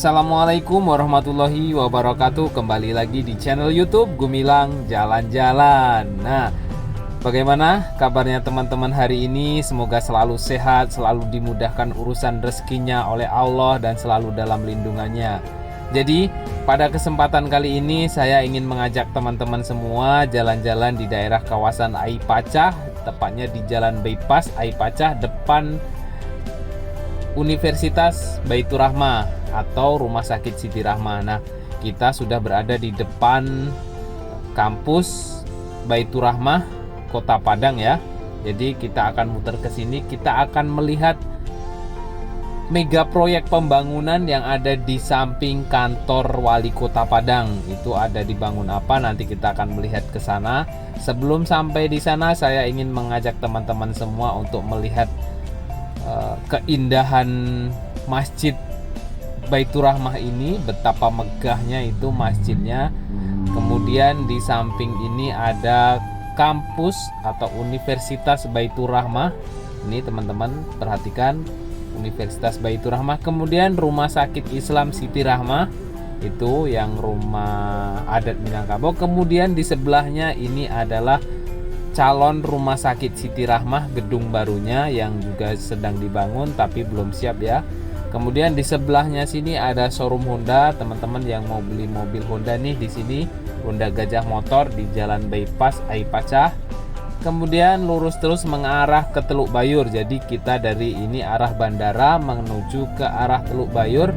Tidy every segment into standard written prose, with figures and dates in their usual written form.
Assalamualaikum warahmatullahi wabarakatuh. Kembali lagi di channel YouTube Gumilang Jalan-Jalan. Nah, bagaimana kabarnya teman-teman hari ini? Semoga selalu sehat, selalu dimudahkan urusan rezekinya oleh Allah dan selalu dalam lindungannya. Jadi, pada kesempatan kali ini saya ingin mengajak teman-teman semua jalan-jalan di daerah kawasan Aipacah, tepatnya di Jalan Bypass Aipacah depan Universitas Baitur Rahmah atau Rumah Sakit Siti Rahmah. Nah, kita sudah berada di depan kampus Baitur Rahmah Kota Padang ya. Jadi kita akan muter ke sini, kita akan melihat mega proyek pembangunan yang ada di samping kantor Wali Kota Padang. Itu ada dibangun apa? Nanti kita akan melihat ke sana. Sebelum sampai di sana, saya ingin mengajak teman-teman semua untuk melihat keindahan Masjid Baitur Rahmah ini, betapa megahnya itu masjidnya. Kemudian di samping ini ada kampus atau Universitas Baitur Rahmah. Ini teman-teman perhatikan, Universitas Baitur Rahmah. Kemudian Rumah Sakit Islam Siti Rahmah, itu yang rumah adat Minangkabau. Kemudian di sebelahnya ini adalah calon Rumah Sakit Siti Rahmah, gedung barunya yang juga sedang dibangun tapi belum siap ya. Kemudian di sebelahnya sini ada showroom Honda, teman-teman yang mau beli mobil Honda nih di sini, Honda Gajah Motor di Jalan Bypass Aipacah. Kemudian lurus terus mengarah ke Teluk Bayur. Jadi kita dari ini arah bandara menuju ke arah Teluk Bayur.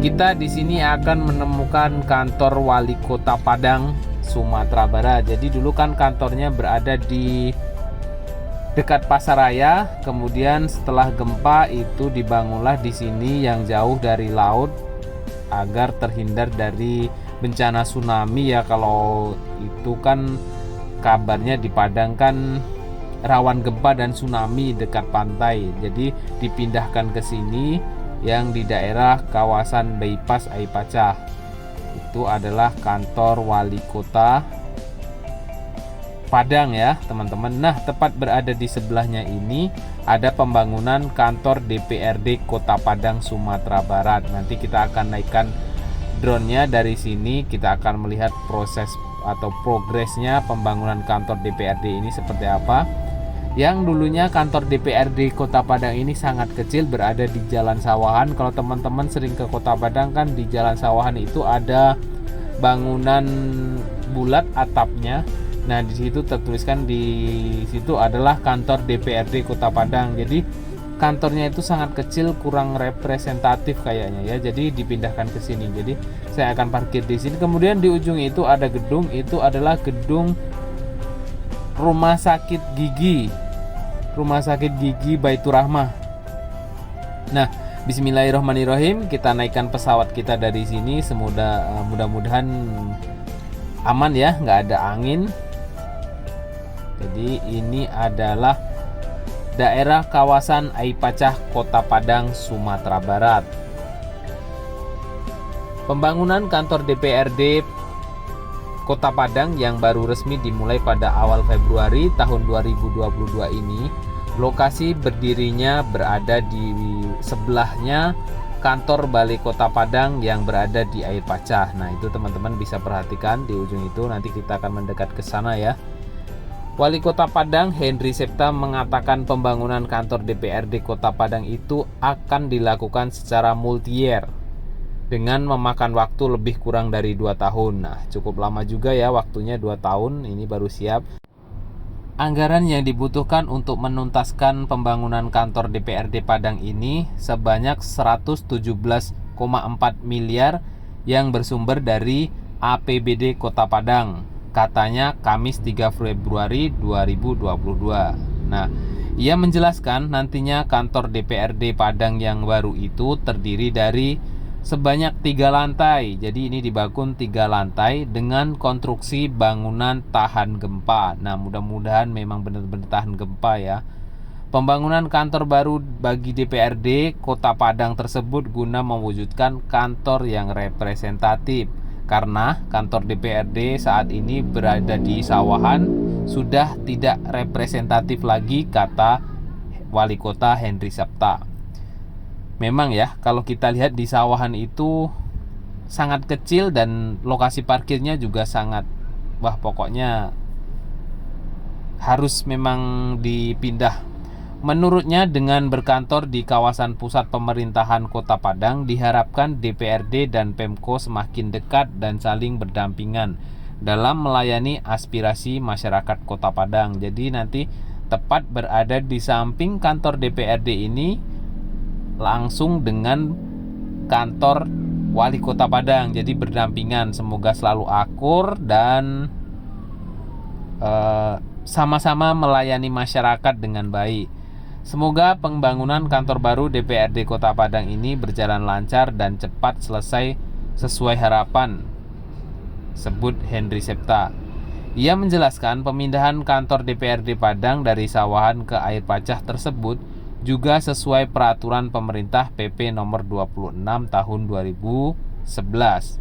Kita di sini akan menemukan kantor Wali Kota Padang, Sumatera Barat. Jadi dulu kan kantornya berada di dekat Pasaraya, kemudian setelah gempa itu dibangunlah di sini yang jauh dari laut agar terhindar dari bencana tsunami ya. Kalau itu kan kabarnya di Padang kan rawan gempa dan tsunami dekat pantai. Jadi dipindahkan ke sini yang di daerah kawasan Bypass Aipacah. Itu adalah kantor Wali Kota Padang ya teman-teman. Nah, tepat berada di sebelahnya ini ada pembangunan kantor DPRD Kota Padang Sumatera Barat. Nanti kita akan naikkan drone-nya dari sini, kita akan melihat proses atau progresnya pembangunan kantor DPRD ini seperti apa. Yang dulunya kantor DPRD Kota Padang ini sangat kecil, berada di Jalan Sawahan. Kalau teman-teman sering ke Kota Padang kan di Jalan Sawahan itu ada bangunan bulat atapnya. Nah, di situ tertuliskan di situ adalah kantor DPRD Kota Padang. Jadi kantornya itu sangat kecil, kurang representatif kayaknya ya. Jadi dipindahkan ke sini. Jadi saya akan parkir di sini. Kemudian di ujung itu ada gedung, itu adalah gedung Rumah Sakit Gigi. Rumah Sakit Gigi Baitur Rahmah. Nah, bismillahirrahmanirrahim, kita naikkan pesawat kita dari sini. Mudah-mudahan aman ya, nggak ada angin. Jadi ini adalah daerah kawasan Aipacah, Kota Padang, Sumatera Barat. Pembangunan kantor DPRD Kota Padang yang baru resmi dimulai pada awal Februari tahun 2022 ini, lokasi berdirinya berada di sebelahnya kantor Balai Kota Padang yang berada di Aipacah. Nah, itu teman-teman bisa perhatikan di ujung itu, nanti kita akan mendekat ke sana ya. Wali Kota Padang Henry Septa mengatakan pembangunan kantor DPRD Kota Padang itu akan dilakukan secara multi-year dengan memakan waktu lebih kurang dari 2 tahun. Nah, cukup lama juga ya waktunya, 2 tahun ini baru siap. Anggaran yang dibutuhkan untuk menuntaskan pembangunan kantor DPRD Padang ini sebanyak 117,4 miliar yang bersumber dari APBD Kota Padang. Katanya Kamis 3 Februari 2022. Nah, ia menjelaskan nantinya kantor DPRD Padang yang baru itu terdiri dari sebanyak 3 lantai. Jadi ini dibangun 3 lantai dengan konstruksi bangunan tahan gempa. Nah, mudah-mudahan memang benar-benar tahan gempa ya. Pembangunan kantor baru bagi DPRD Kota Padang tersebut guna mewujudkan kantor yang representatif. Karena kantor DPRD saat ini berada di Sawahan sudah tidak representatif lagi, kata Wali Kota Henry Septa. Memang ya, kalau kita lihat di sawahan itu sangat kecil dan lokasi parkirnya juga sangat, wah pokoknya harus memang dipindah. Menurutnya dengan berkantor di kawasan pusat pemerintahan Kota Padang diharapkan DPRD dan Pemko semakin dekat dan saling berdampingan dalam melayani aspirasi masyarakat Kota Padang. Jadi nanti tepat berada di samping kantor DPRD ini langsung dengan kantor Wali Kota Padang. Jadi berdampingan, semoga selalu akur dan sama-sama melayani masyarakat dengan baik. Semoga pembangunan kantor baru DPRD Kota Padang ini berjalan lancar dan cepat selesai sesuai harapan, sebut Henry Septa. Ia menjelaskan pemindahan kantor DPRD Padang dari Sawahan ke Air Pacah tersebut juga sesuai peraturan pemerintah PP nomor 26 tahun 2011.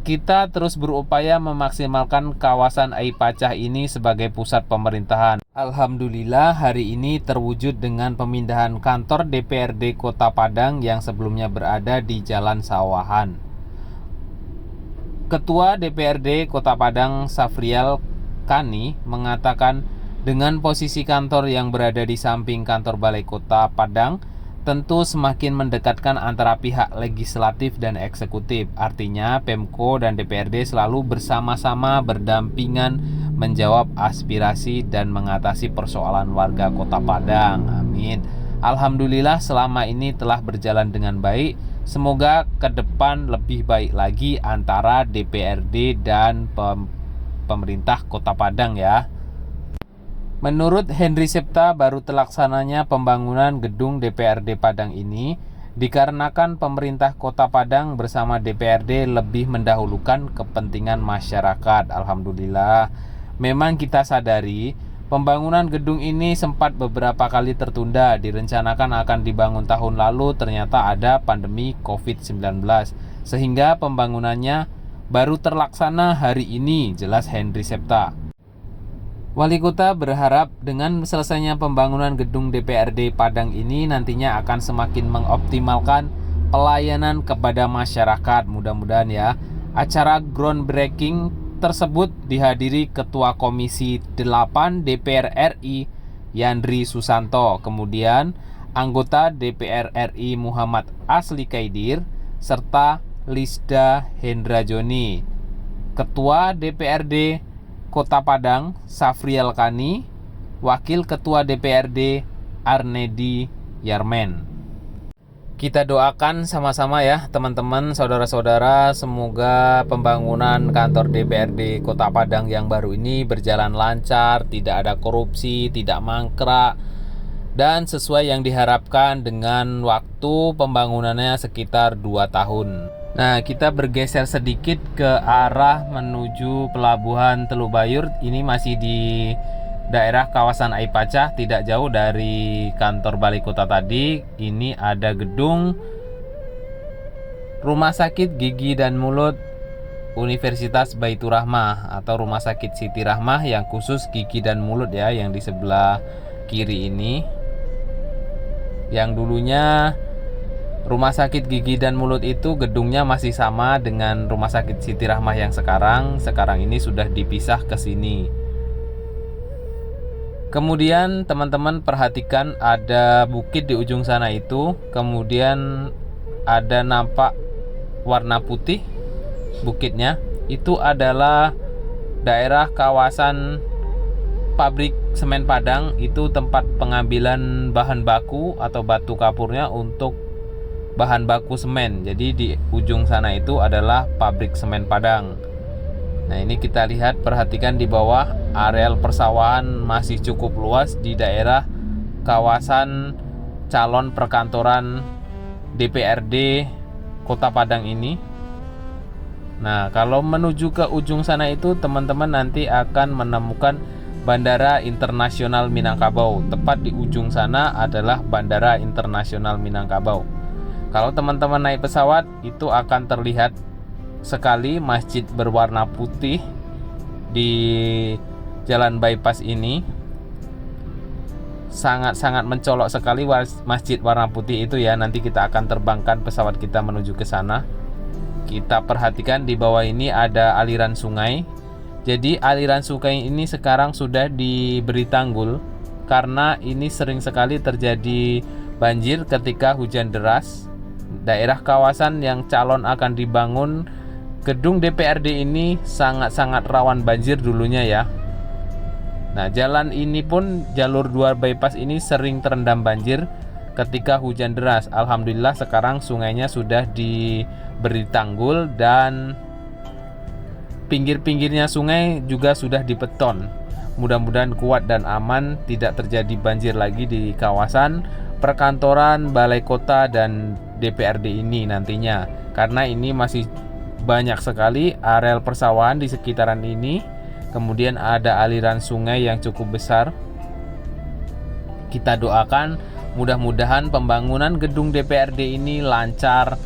Kita terus berupaya memaksimalkan kawasan Air Pacah ini sebagai pusat pemerintahan. Alhamdulillah hari ini terwujud dengan pemindahan kantor DPRD Kota Padang yang sebelumnya berada di Jalan Sawahan. Ketua DPRD Kota Padang Safrial Kani mengatakan dengan posisi kantor yang berada di samping kantor Balai Kota Padang tentu semakin mendekatkan antara pihak legislatif dan eksekutif. Artinya Pemko dan DPRD selalu bersama-sama berdampingan menjawab aspirasi dan mengatasi persoalan warga Kota Padang. Amin. Alhamdulillah selama ini telah berjalan dengan baik. Semoga ke depan lebih baik lagi antara DPRD dan pemerintah Kota Padang ya. Menurut Henry Septa, baru terlaksananya pembangunan gedung DPRD Padang ini dikarenakan pemerintah Kota Padang bersama DPRD lebih mendahulukan kepentingan masyarakat. Alhamdulillah. Memang kita sadari pembangunan gedung ini sempat beberapa kali tertunda, direncanakan akan dibangun tahun lalu, ternyata ada pandemi COVID-19 sehingga pembangunannya baru terlaksana hari ini, jelas Henry Septa. Wali Kota berharap dengan selesainya pembangunan gedung DPRD Padang ini nantinya akan semakin mengoptimalkan pelayanan kepada masyarakat. Mudah-mudahan ya. Acara groundbreaking tersebut dihadiri Ketua Komisi 8 DPR RI Yandri Susanto, kemudian anggota DPR RI Muhammad Asli Kaidir, serta Lisda Hendrajoni. Ketua DPRD Kota Padang Safrial Kani, Wakil Ketua DPRD Arnedi Yarmen. Kita doakan sama-sama ya teman-teman, saudara-saudara, semoga pembangunan kantor DPRD Kota Padang yang baru ini berjalan lancar, tidak ada korupsi, tidak mangkrak, dan sesuai yang diharapkan dengan waktu pembangunannya sekitar 2 tahun. Nah, kita bergeser sedikit ke arah menuju Pelabuhan Teluk Bayur. Ini masih di daerah kawasan Air Pacah, tidak jauh dari kantor Balai Kota tadi. Ini ada gedung Rumah Sakit Gigi dan Mulut Universitas Baitur Rahmah atau Rumah Sakit Siti Rahmah yang khusus gigi dan mulut ya, yang di sebelah kiri ini. Yang dulunya Rumah Sakit Gigi dan Mulut itu gedungnya masih sama dengan Rumah Sakit Siti Rahmah yang sekarang. Sekarang ini sudah dipisah ke sini. Kemudian teman-teman perhatikan ada bukit di ujung sana itu. Kemudian ada nampak warna putih bukitnya. Itu adalah daerah kawasan pabrik semen Padang. Itu tempat pengambilan bahan baku atau batu kapurnya untuk bahan baku semen. Jadi di ujung sana itu adalah pabrik semen Padang. Nah, ini kita lihat, perhatikan di bawah areal persawahan masih cukup luas di daerah kawasan calon perkantoran DPRD Kota Padang ini. Nah, kalau menuju ke ujung sana itu teman-teman nanti akan menemukan Bandara Internasional Minangkabau. Tepat di ujung sana adalah Bandara Internasional Minangkabau. Kalau teman-teman naik pesawat itu akan terlihat sekali masjid berwarna putih di jalan bypass ini. sangat-sangat mencolok sekali masjid warna putih itu ya. Nanti kita akan terbangkan pesawat kita menuju ke sana. Kita perhatikan di bawah ini ada aliran sungai. Jadi aliran sungai ini sekarang sudah diberi tanggul karena ini sering sekali terjadi banjir ketika hujan deras. Daerah kawasan yang calon akan dibangun gedung DPRD ini sangat-sangat rawan banjir dulunya ya. Nah, jalan ini pun jalur 2 bypass ini sering terendam banjir ketika hujan deras. Alhamdulillah sekarang sungainya sudah diberi tanggul dan pinggir-pinggirnya sungai juga sudah dibeton. Mudah-mudahan kuat dan aman, tidak terjadi banjir lagi di kawasan perkantoran, balai kota dan DPRD ini nantinya. Karena ini masih banyak sekali areal persawahan di sekitaran ini. Kemudian ada aliran sungai yang cukup besar. Kita doakan mudah-mudahan pembangunan gedung DPRD ini lancar,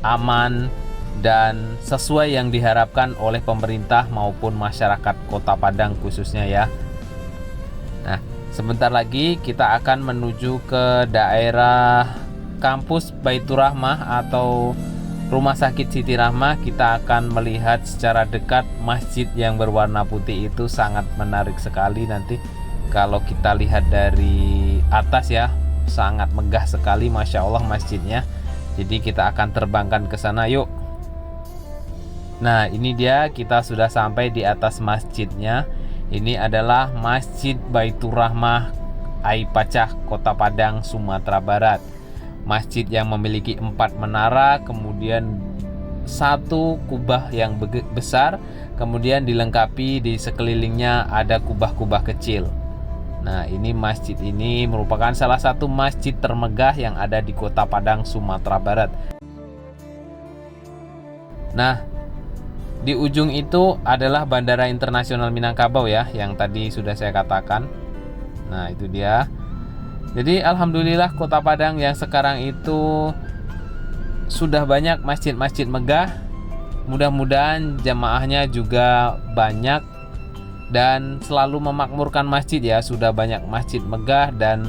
aman, dan sesuai yang diharapkan oleh pemerintah maupun masyarakat Kota Padang khususnya ya. Nah, sebentar lagi kita akan menuju ke daerah kampus Baitur Rahmah atau Rumah Sakit Siti Rahmah. Kita akan melihat secara dekat masjid yang berwarna putih itu, sangat menarik sekali nanti kalau kita lihat dari atas ya. Sangat megah sekali, Masya Allah masjidnya. Jadi kita akan terbangkan ke sana, yuk. Nah, ini dia, kita sudah sampai di atas masjidnya. Ini adalah Masjid Baitur Rahmah Aipacah, Kota Padang, Sumatera Barat. Masjid yang memiliki 4 menara, kemudian 1 kubah yang besar, kemudian dilengkapi di sekelilingnya ada kubah-kubah kecil. Nah, ini masjid ini merupakan salah satu masjid termegah yang ada di Kota Padang, Sumatera Barat. Nah, di ujung itu adalah Bandara Internasional Minangkabau ya, yang tadi sudah saya katakan. Nah, itu dia. Jadi alhamdulillah Kota Padang yang sekarang itu sudah banyak masjid-masjid megah. Mudah-mudahan jamaahnya juga banyak dan selalu memakmurkan masjid ya. Sudah banyak masjid megah dan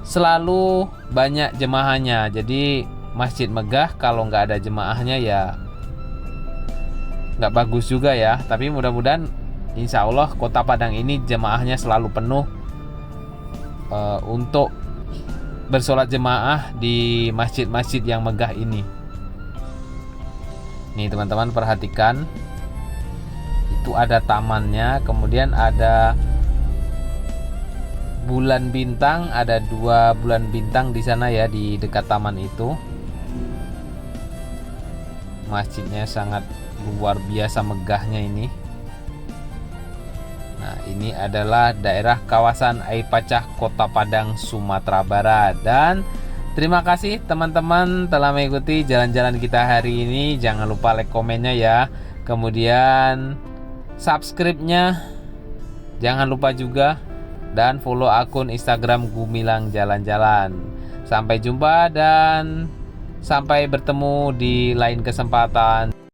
selalu banyak jemaahnya. Jadi masjid megah kalau nggak ada jemaahnya ya nggak bagus juga ya. Tapi mudah-mudahan insya Allah Kota Padang ini jemaahnya selalu penuh untuk bersolat jemaah di masjid-masjid yang megah ini. Nih teman-teman perhatikan, itu ada tamannya, kemudian ada bulan bintang, ada 2 bulan bintang di sana ya, di dekat taman itu. Masjidnya sangat luar biasa megahnya ini. Nah, ini adalah daerah kawasan Aipacah, Kota Padang, Sumatera Barat. Dan terima kasih teman-teman telah mengikuti jalan-jalan kita hari ini. Jangan lupa like, komennya ya. Kemudian subscribe-nya jangan lupa juga, dan follow akun Instagram Gumilang Jalan-Jalan. Sampai jumpa dan sampai bertemu di lain kesempatan.